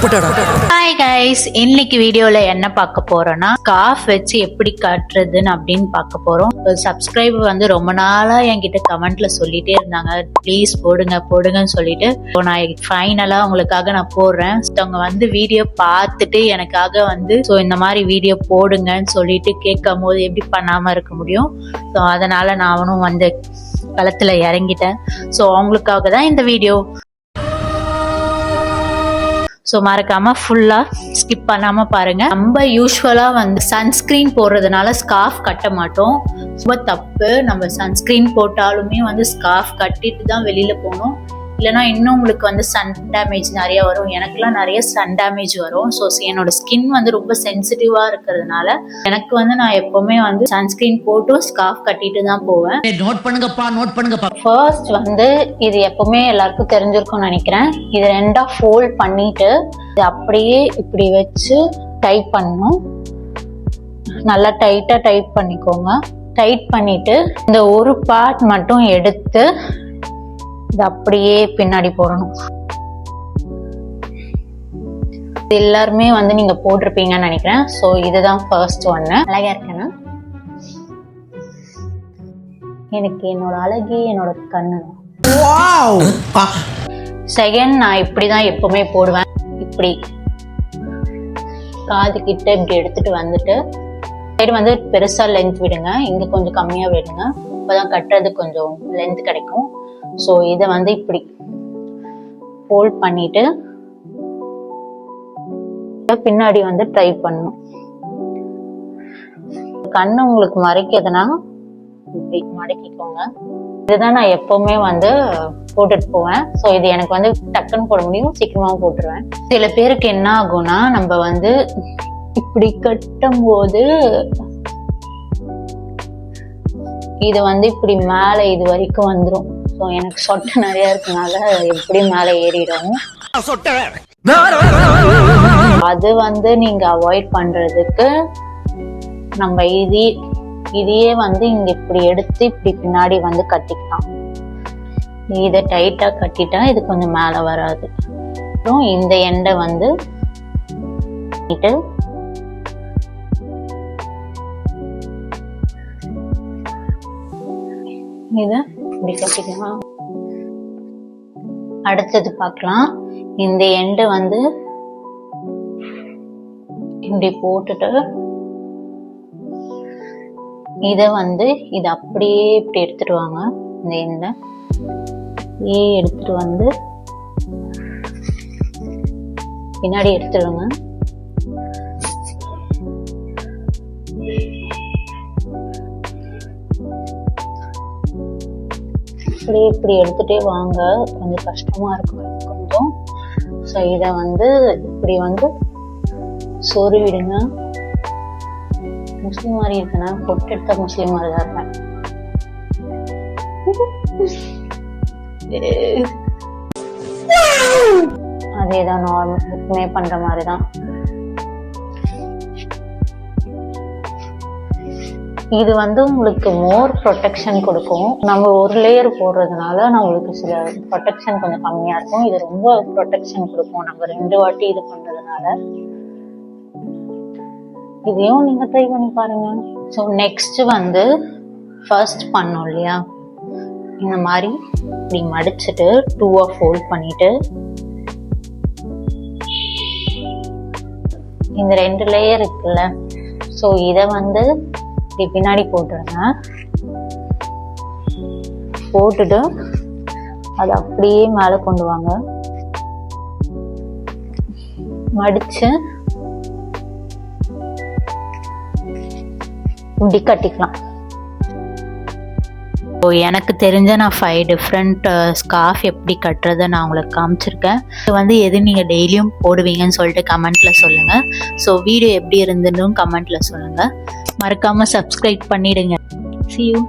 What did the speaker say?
Hi guys, இன்னைக்கு வீடியோல என்ன பார்க்க போறோம்னா ஸ்கார்ஃப் வச்சு எப்படி கட்டுறதுன்னு அப்படின்னு பார்க்க போறோம். சப்ஸ்கிரைப் வந்து ரொம்ப நாளா என்கிட்ட கமெண்ட்ல சொல்லிட்டே இருந்தாங்க, ப்ளீஸ் போடுங்கன்னு சொல்லிட்டு நான் ஃபைனலா உங்களுக்காக நான் போடுறேன். அவங்க வந்து வீடியோ பார்த்துட்டு எனக்காக வந்து ஸோ இந்த மாதிரி வீடியோ போடுங்கன்னு சொல்லிட்டு கேட்கும் போது எப்படி பண்ணாம இருக்க முடியும். ஸோ அதனால நானும் வந்து களத்துல இறங்கிட்டேன். ஸோ அவங்களுக்காக தான் இந்த வீடியோ. ஸோ மறக்காம ஃபுல்லா ஸ்கிப் பண்ணாம பாருங்க. நம்ம யூஸ்வலா வந்து சன்ஸ்கிரீன் போடுறதுனால ஸ்கார்ஃப் கட்ட மாட்டோம். ரொம்ப தப்பு. நம்ம சன்ஸ்கிரீன் போட்டாலுமே வந்து ஸ்கார்ஃப் கட்டிட்டு தான் வெளியில போகணும். இல்லைனா இன்னும் உங்களுக்கு வந்து சன் டேமேஜ் நிறைய வரும். எனக்குலாம் நிறைய சன் டேமேஜ் வரும். ஸோ என்னோட ஸ்கின் வந்து ரொம்ப சென்சிட்டிவா இருக்கிறதுனால எனக்கு வந்து நான் எப்பவுமே வந்து சன்ஸ்கிரீன் போட்டு ஸ்கார்ஃப் கட்டிட்டு தான் போவேன். நோட் பண்ணுங்கப்பா. ஃபர்ஸ்ட் வந்து இது எப்பவுமே எல்லாருக்கும் தெரிஞ்சிருக்கும்னு நினைக்கிறேன். இது ரெண்டா ஃபோல்ட் பண்ணிட்டு இது அப்படியே இப்படி வச்சு டைட் பண்ணணும். நல்லா டைட்டா டைட் பண்ணிக்கோங்க. டைட் பண்ணிட்டு இந்த ஒரு பார்ட் மட்டும் எடுத்து இது அப்படியே பின்னாடி போடணும். இது எல்லாருமே வந்து நீங்க போட்டிருப்பீங்கன்னு நினைக்கிறேன். ஸோ இதுதான் ஃபர்ஸ்ட் ஒன்னு. அழகா இருக்கேன்னா எனக்கு என்னோட அழகே என்னோட கண்ணு. செகண்ட் நான் இப்படிதான் எப்பவுமே போடுவேன். இப்படி காது கிட்ட இப்படி எடுத்துட்டு வந்துட்டு சைடு வந்து பெருசா லென்த் விடுங்க, இங்க கொஞ்சம் கம்மியா விடுங்க. இப்பதான் கட்டுறது கொஞ்சம் லென்த் கிடைக்கும். ஸோ இதை வந்து இப்படி ஃபோல்ட் பண்ணிட்டு பின்னாடி வந்து ட்ரை பண்ணணும். கண்ணு உங்களுக்கு மறைக்கிறதுனா இப்படி மடக்கிக்கோங்க. இதுதான் நான் எப்பவுமே வந்து போட்டுட்டு போவேன். ஸோ இது எனக்கு வந்து டக்குன்னு போட முடியும், சீக்கிரமாவும் போட்டுருவேன். சில பேருக்கு என்ன ஆகும்னா நம்ம வந்து இப்படி கட்டும் போது இது வந்து இப்படி மேல இது வரைக்கும் வந்துடும். ஸோ எனக்கு சொட்டை நிறைய இருக்கனால எப்படி மேல ஏறிடும். அது வந்து நீங்க அவாய்ட் பண்றதுக்கு நம்ம இதையே வந்து இங்க இப்படி எடுத்து இப்படி பின்னாடி வந்து கட்டிக்கலாம். இதை டைட்டா கட்டிட்டா இது கொஞ்சம் மேல வராது. அப்புறம் இந்த எண்டை வந்து இத இப்படி கட்டிக்கலாம். அடுத்தது பார்க்கலாம். இந்த எண்டை வந்து இப்படி போட்டுட்டு இத வந்து இது அப்படியே இப்படி எடுத்துட்டு வாங்க. இந்த எண்டை எடுத்துட்டு வந்து பின்னாடி எடுத்துடுங்க. அப்படியே இப்படி எடுத்துட்டே வாங்க. கொஞ்சம் கஷ்டமா இருக்கும் கொஞ்சம். ஸோ இதை வந்து இப்படி வந்து சொருவிடுங்க. முஸ்லீம் மாதிரி இருக்குன்னா பொட்டு எடுத்த முஸ்லீம் மாதிரி தான் இருப்பேன். அதேதான் நார்மல் எப்பவுமே பண்ற மாதிரிதான். இது வந்து உங்களுக்கு மோர் ப்ரொடெக்ஷன் கொடுக்கும். நம்ம ஒரு லேயர் போடுறதுனால நம்மளுக்கு சில ப்ரொடெக்ஷன் கொஞ்சம் கம்மியா இருக்கும். இது ரொம்ப ப்ரொடெக்ஷன் கொடுக்கும் நம்ம 2 வாட்டி இது பண்றதுனால. இதையும் நீங்க ட்ரை பண்ணி பாருங்க. ஸோ நெக்ஸ்ட் வந்து ஃபர்ஸ்ட் பண்ணோம் இல்லையா, இந்த மாதிரி இப்படி மடிச்சுட்டு 2ஆ ஃபோல்ட் பண்ணிட்டு இந்த 2 லேயர் இருக்குல்ல, ஸோ இதை வந்து இப்படி பின்னாடி போட்டுருங்க. போட்டுட்டு அதை அப்படியே மேலே கொண்டு வாங்க. மடிச்சு இப்படி கட்டிக்கலாம். எனக்கு தெரிஞ்ச நான் 5 டிஃப்ரெண்ட் ஸ்கார்ஃப் எப்படி கட்டுறதை நான் உங்களுக்கு காமிச்சிருக்கேன். இது வந்து எது நீங்கள் டெய்லியும் போடுவீங்கன்னு சொல்லிட்டு கமெண்ட்டில் சொல்லுங்கள். ஸோ வீடியோ எப்படி இருந்துன்னு கமெண்ட்டில் சொல்லுங்கள். மறக்காமல் சப்ஸ்கிரைப் பண்ணிடுங்க. See you.